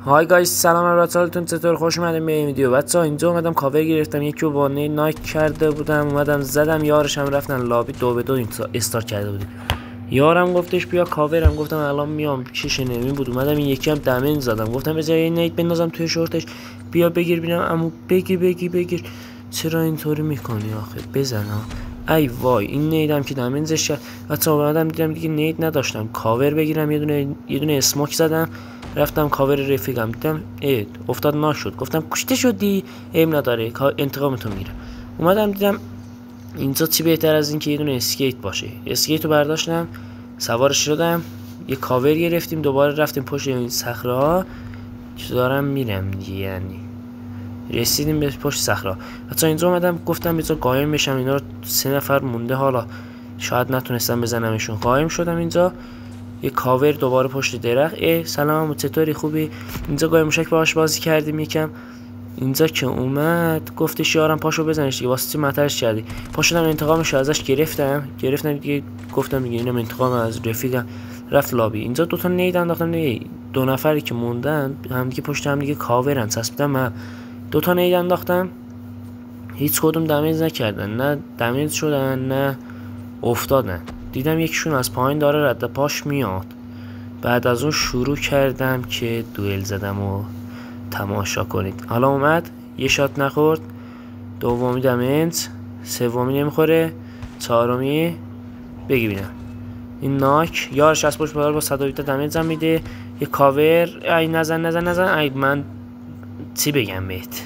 های گایز، سلام ارادتون چطور؟ خوش اومدین به این ویدیو. بچه‌ها اینجا اومدم کاور گرفتم، یکی رو با نایک کرده بودم، اومدم زدم، یارشم رفتن لابی 2-2 استارت کرده بودیم. یارم گفتش بیا کاورم، گفتم الان میام، چیش نمی بود. اومدم این یکی هم دمن زدم، گفتم به جای نیت بندازم توی شورتش، بیا بگیر ببینم. عمو بگیر چرا اینطوری میکنی آخه؟ بزن ها. ای وای، این نیدم که دمنزش کرد. بچه‌ها اومدم دیدم دیگه نید نداشتم، کاور بگیرم، یه دونه اسموک زدم، رفتم کاور رفیقم، دیدم افتاد نشد، گفتم کشته شدی، ایم نداره، انتقامتو میگیرم. اومدم دیدم اینجا چی بهتر از این که یه دونه اسکیت باشه. اسکیت رو برداشتم، سوارش شدم، یه کاور گرفتیم، دوباره رفتیم پشت این صخره ها. چه دارم میرم دیگه، یعنی رسیدیم به پشت صخره. حتی اینجا اومدم گفتم بذار قایم بشم، اینا رو 3 نفر مونده، حالا شاید نتونستم بزنمشون. قایم شدم اینجا، یه کاور دوباره پشت درخت. سلام چطوری، خوبی؟ اینجا گاهی موشک باهاش بازی کردیم یکم. اینجا که اومد گفتش یارم پاشو بزنش دیگه، واسه چی مطرش کردی؟ پاشدم انتقامشو ازش گرفتم دیگه، گفتم دیگه اینم انتقام از رفیقم. رفت لابی. اینجا دوتا نید انداختم دیگه، 2 نفری که موندن هم دیگه پشت هم دیگه کاورن، چسبیدم. من 2 تا نید انداختم، هیچ کدوم دمیج نکردن، نه دمیج شدن نه افتادن. دیدم یکیشون از پایین داره رد پاش میاد. بعد از اون شروع کردم که دوئل زدم و تماشا کنید. حالا اومد یه شات نخورد، دومی دمیج، سومی نمیخوره، چهارمی بگی بینم این ناک. یارش از پشت با 117 دمیج هم میده. یه کاور، ای نزن ای من چی بگم بهت.